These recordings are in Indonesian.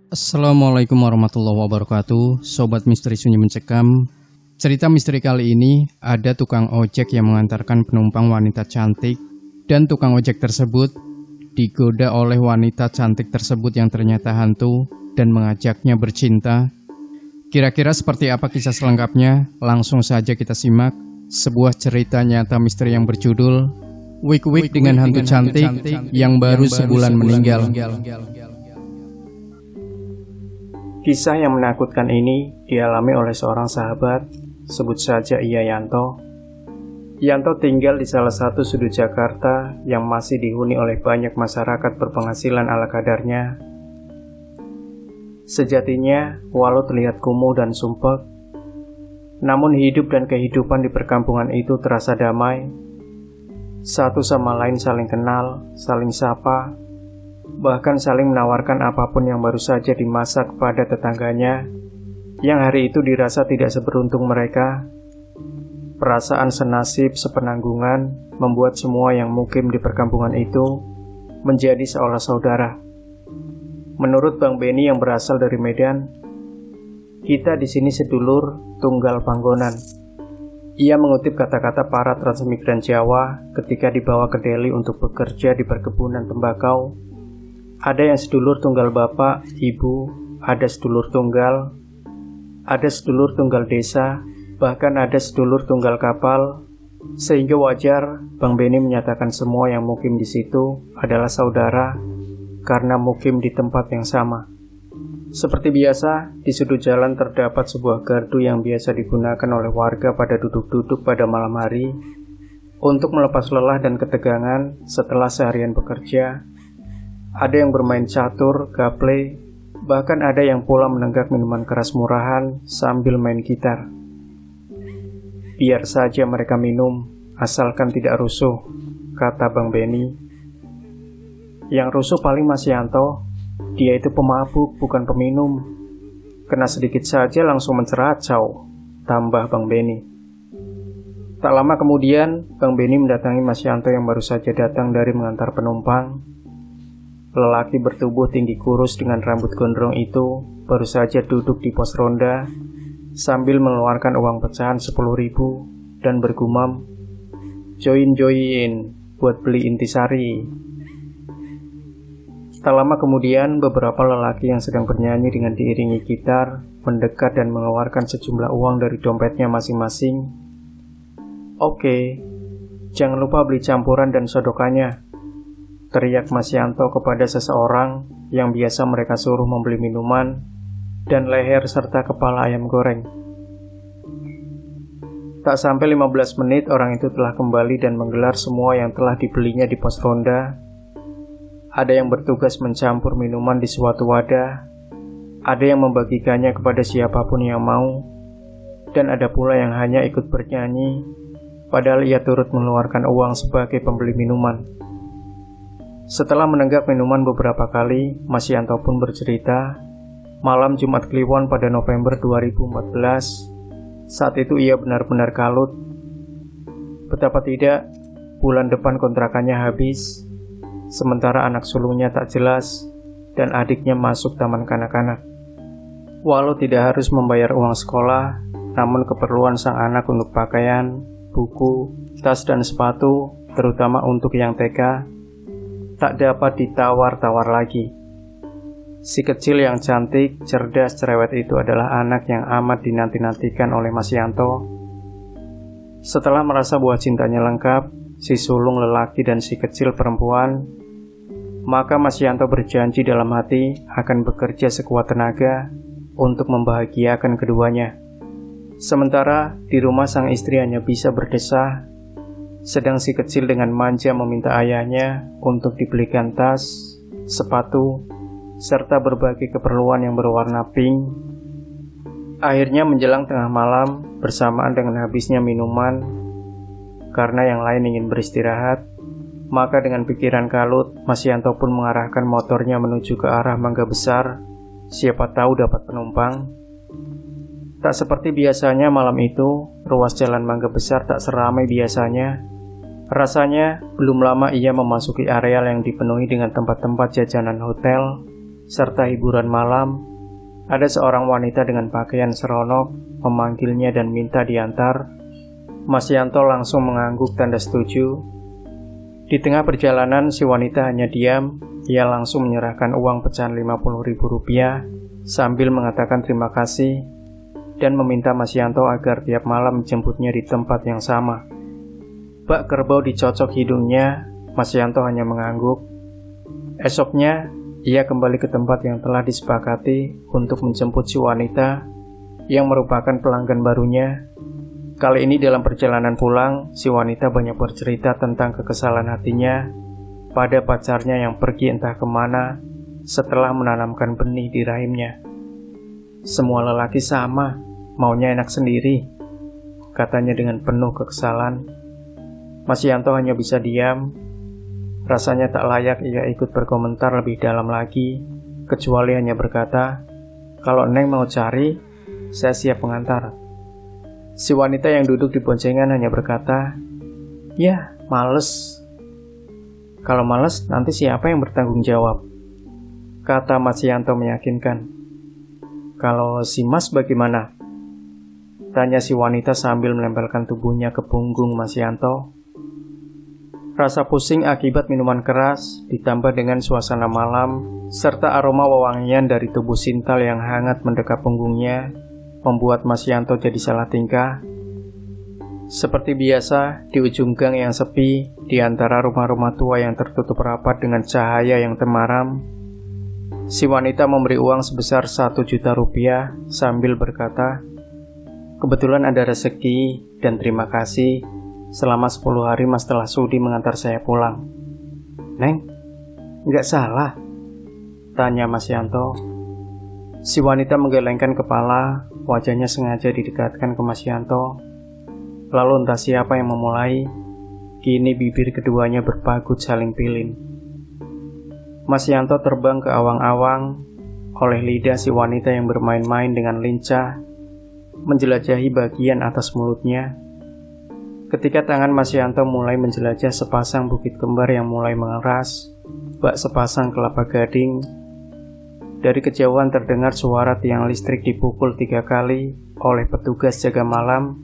Assalamualaikum warahmatullahi wabarakatuh. Sobat Misteri Sunyi Mencekam. Cerita misteri kali ini ada tukang ojek yang mengantarkan penumpang wanita cantik, dan tukang ojek tersebut digoda oleh wanita cantik tersebut yang ternyata hantu dan mengajaknya bercinta. Kira-kira seperti apa kisah selengkapnya? Langsung saja kita simak sebuah cerita nyata misteri yang berjudul Wik-Wik dengan hantu cantik yang baru sebulan meninggal. Kisah yang menakutkan ini dialami oleh seorang sahabat, sebut saja ia Yanto. Yanto tinggal di salah satu sudut Jakarta yang masih dihuni oleh banyak masyarakat berpenghasilan ala kadarnya. Sejatinya, walau terlihat kumuh dan sumpek, namun hidup dan kehidupan di perkampungan itu terasa damai. Satu sama lain saling kenal, saling sapa, bahkan saling menawarkan apapun yang baru saja dimasak pada tetangganya yang hari itu dirasa tidak seberuntung mereka. Perasaan senasib sepenanggungan membuat semua yang mukim di perkampungan itu menjadi seolah saudara. Menurut Bang Beni yang berasal dari Medan, kita di sini sedulur tunggal panggonan. Ia mengutip kata-kata para transmigran Jawa ketika dibawa ke Delhi untuk bekerja di perkebunan tembakau. Ada yang sedulur tunggal bapak, ibu, ada sedulur tunggal desa, bahkan ada sedulur tunggal kapal, sehingga wajar Bang Beni menyatakan semua yang mukim di situ adalah saudara karena mukim di tempat yang sama. Seperti biasa, di sudut jalan terdapat sebuah gardu yang biasa digunakan oleh warga pada duduk-duduk pada malam hari untuk melepas lelah dan ketegangan setelah seharian bekerja. Ada yang bermain catur, gaple, bahkan ada yang pula menenggak minuman keras murahan sambil main gitar. Biar saja mereka minum, asalkan tidak rusuh, kata Bang Beni. Yang rusuh paling Mas Yanto, dia itu pemabuk bukan peminum. Kena sedikit saja langsung menceracau, tambah Bang Beni. Tak lama kemudian, Bang Beni mendatangi Mas Yanto yang baru saja datang dari mengantar penumpang. Lelaki bertubuh tinggi kurus dengan rambut gondrong itu baru saja duduk di pos ronda sambil mengeluarkan uang pecahan 10.000 dan bergumam, Join buat beli intisari. Tak lama kemudian beberapa lelaki yang sedang bernyanyi dengan diiringi gitar mendekat dan mengeluarkan sejumlah uang dari dompetnya masing-masing. Oke, jangan lupa beli campuran dan sodokannya, teriak Mas Yanto kepada seseorang yang biasa mereka suruh membeli minuman dan leher serta kepala ayam goreng. Tak sampai 15 menit orang itu telah kembali dan menggelar semua yang telah dibelinya di pos ronda. Ada yang bertugas mencampur minuman di suatu wadah, ada yang membagikannya kepada siapapun yang mau, dan ada pula yang hanya ikut bernyanyi, padahal ia turut mengeluarkan uang sebagai pembeli minuman. Setelah menenggak minuman beberapa kali, Mas Yanto pun bercerita, malam Jumat Kliwon pada November 2014, saat itu ia benar-benar kalut. Betapa tidak, bulan depan kontrakannya habis, sementara anak sulungnya tak jelas, dan adiknya masuk taman kanak-kanak. Walau tidak harus membayar uang sekolah, namun keperluan sang anak untuk pakaian, buku, tas dan sepatu, terutama untuk yang TK, tak dapat ditawar-tawar lagi. Si kecil yang cantik, cerdas, cerewet itu adalah anak yang amat dinanti-nantikan oleh Mas Yanto. Setelah merasa buah cintanya lengkap, si sulung lelaki dan si kecil perempuan, maka Mas Yanto berjanji dalam hati akan bekerja sekuat tenaga untuk membahagiakan keduanya. Sementara di rumah sang istri hanya bisa berdesah, sedang si kecil dengan manja meminta ayahnya untuk dibelikan tas, sepatu, serta berbagai keperluan yang berwarna pink. Akhirnya menjelang tengah malam, bersamaan dengan habisnya minuman, karena yang lain ingin beristirahat, maka dengan pikiran kalut, Mas Yanto pun mengarahkan motornya menuju ke arah Mangga Besar, siapa tahu dapat penumpang. Tak seperti biasanya malam itu, ruas jalan Mangga Besar tak seramai biasanya. Rasanya belum lama ia memasuki areal yang dipenuhi dengan tempat-tempat jajanan hotel, serta hiburan malam, ada seorang wanita dengan pakaian seronok memanggilnya dan minta diantar. Mas Yanto langsung mengangguk tanda setuju. Di tengah perjalanan, si wanita hanya diam. Ia langsung menyerahkan uang pecahan Rp50.000 sambil mengatakan terima kasih dan meminta Mas Yanto agar tiap malam menjemputnya di tempat yang sama. Bak kerbau dicocok hidungnya, Mas Yanto hanya mengangguk. Esoknya, ia kembali ke tempat yang telah disepakati untuk menjemput si wanita yang merupakan pelanggan barunya. Kali ini dalam perjalanan pulang, si wanita banyak bercerita tentang kekesalan hatinya pada pacarnya yang pergi entah kemana setelah menanamkan benih di rahimnya. Semua lelaki sama, maunya enak sendiri, katanya dengan penuh kekesalan. Mas Yanto hanya bisa diam. Rasanya tak layak ia ikut berkomentar lebih dalam lagi, kecuali hanya berkata, "Kalau Neng mau cari, saya siap pengantar." Si wanita yang duduk di boncengan hanya berkata, "Ya, males." "Kalau males, nanti siapa yang bertanggung jawab?" kata Mas Yanto meyakinkan. "Kalau si Mas bagaimana?" tanya si wanita sambil menempelkan tubuhnya ke punggung Mas Yanto. Rasa pusing akibat minuman keras, ditambah dengan suasana malam, serta aroma wewangian dari tubuh Sintal yang hangat mendekap punggungnya, membuat Mas Yanto jadi salah tingkah. Seperti biasa, di ujung gang yang sepi, di antara rumah-rumah tua yang tertutup rapat dengan cahaya yang temaram, si wanita memberi uang sebesar Rp1.000.000 sambil berkata, "Kebetulan ada rezeki dan terima kasih. Selama 10 hari Mas telah sudi mengantar saya pulang." "Neng, nggak salah?" tanya Mas Yanto. Si wanita menggelengkan kepala, wajahnya sengaja didekatkan ke Mas Yanto. Lalu entah siapa yang memulai, kini bibir keduanya berpagut saling pilin. Mas Yanto terbang ke awang-awang oleh lidah si wanita yang bermain-main dengan lincah, menjelajahi bagian atas mulutnya. Ketika tangan Mas Yanto mulai menjelajah sepasang bukit kembar yang mulai mengeras, bak sepasang kelapa gading, dari kejauhan terdengar suara tiang listrik dipukul 3 kali oleh petugas jaga malam,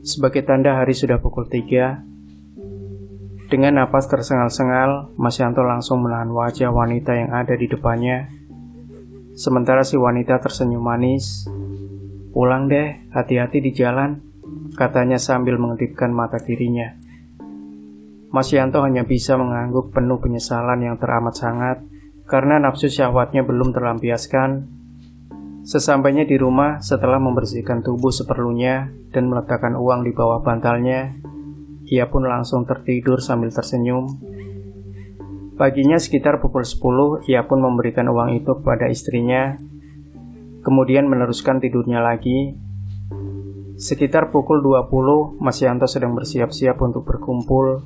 sebagai tanda hari sudah pukul 3. Dengan napas tersengal-sengal, Mas Yanto langsung menahan wajah wanita yang ada di depannya. Sementara si wanita tersenyum manis. "Pulang deh, hati-hati di jalan," katanya sambil mengedipkan mata kirinya. Mas Yanto hanya bisa mengangguk penuh penyesalan yang teramat sangat, karena nafsu syahwatnya belum terlampiaskan. Sesampainya di rumah, setelah membersihkan tubuh seperlunya dan meletakkan uang di bawah bantalnya, ia pun langsung tertidur sambil tersenyum. Paginya sekitar pukul 10, ia pun memberikan uang itu kepada istrinya, kemudian meneruskan tidurnya lagi. Sekitar pukul 20, Mas Yanto sedang bersiap-siap untuk berkumpul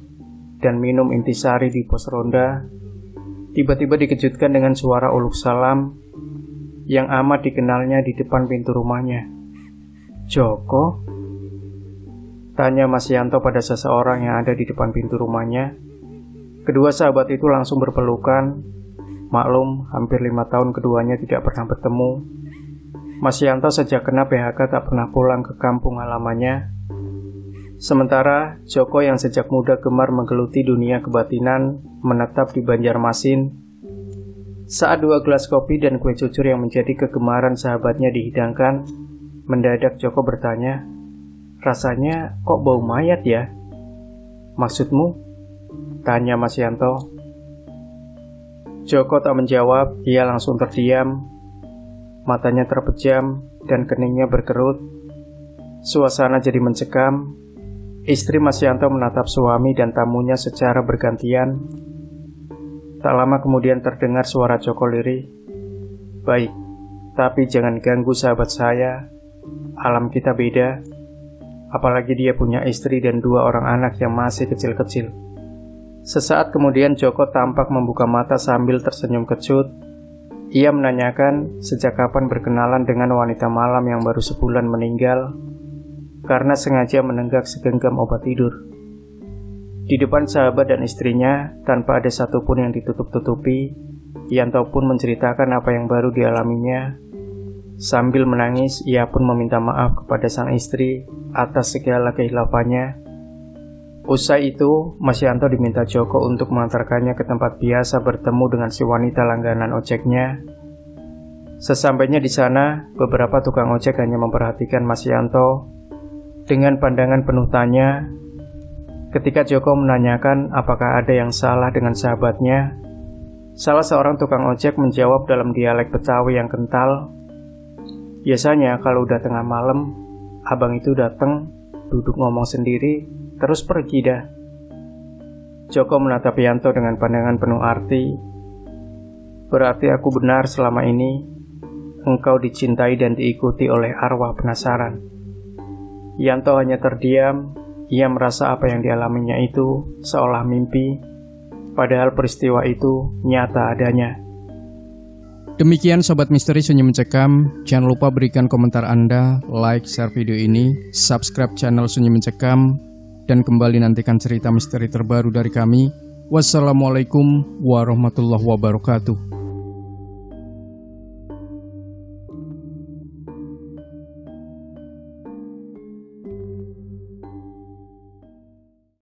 dan minum intisari di pos ronda. Tiba-tiba dikejutkan dengan suara uluk salam yang amat dikenalnya di depan pintu rumahnya. "Joko?" tanya Mas Yanto pada seseorang yang ada di depan pintu rumahnya. Kedua sahabat itu langsung berpelukan. Maklum, hampir 5 tahun keduanya tidak pernah bertemu. Mas Yanto sejak kena PHK tak pernah pulang ke kampung halamannya. Sementara Joko yang sejak muda gemar menggeluti dunia kebatinan menetap di Banjarmasin. Saat 2 gelas kopi dan kue cucur yang menjadi kegemaran sahabatnya dihidangkan, mendadak Joko bertanya, "Rasanya kok bau mayat ya?" "Maksudmu?" tanya Mas Yanto. Joko tak menjawab, ia langsung terdiam. Matanya terpejam dan keningnya berkerut. Suasana jadi mencekam. Istri Mas Yanto menatap suami dan tamunya secara bergantian. Tak lama kemudian terdengar suara Joko lirih. "Baik, tapi jangan ganggu sahabat saya. Alam kita beda. Apalagi dia punya istri dan 2 orang anak yang masih kecil-kecil." Sesaat kemudian Joko tampak membuka mata sambil tersenyum kecut. Ia menanyakan sejak kapan berkenalan dengan wanita malam yang baru sebulan meninggal, karena sengaja menenggak segenggam obat tidur. Di depan sahabat dan istrinya, tanpa ada satupun yang ditutup-tutupi, Yanto pun menceritakan apa yang baru dialaminya. Sambil menangis, ia pun meminta maaf kepada sang istri atas segala kehilafannya. Usai itu, Mas Yanto diminta Joko untuk mengantarkannya ke tempat biasa bertemu dengan si wanita langganan ojeknya. Sesampainya di sana, beberapa tukang ojek hanya memperhatikan Mas Yanto dengan pandangan penuh tanya. Ketika Joko menanyakan apakah ada yang salah dengan sahabatnya, salah seorang tukang ojek menjawab dalam dialek Betawi yang kental, "Biasanya kalau udah tengah malam, abang itu datang, duduk ngomong sendiri, terus pergi dah." Joko menatap Yanto dengan pandangan penuh arti. "Berarti aku benar selama ini. Engkau dicintai dan diikuti oleh arwah penasaran." Yanto hanya terdiam. Ia merasa apa yang dialaminya itu seolah mimpi, padahal peristiwa itu nyata adanya. Demikian Sobat Misteri Sunyi Mencekam. Jangan lupa berikan komentar Anda, like, share video ini, subscribe channel Sunyi Mencekam, dan kembali nantikan cerita misteri terbaru dari kami. Wassalamualaikum warahmatullahi wabarakatuh.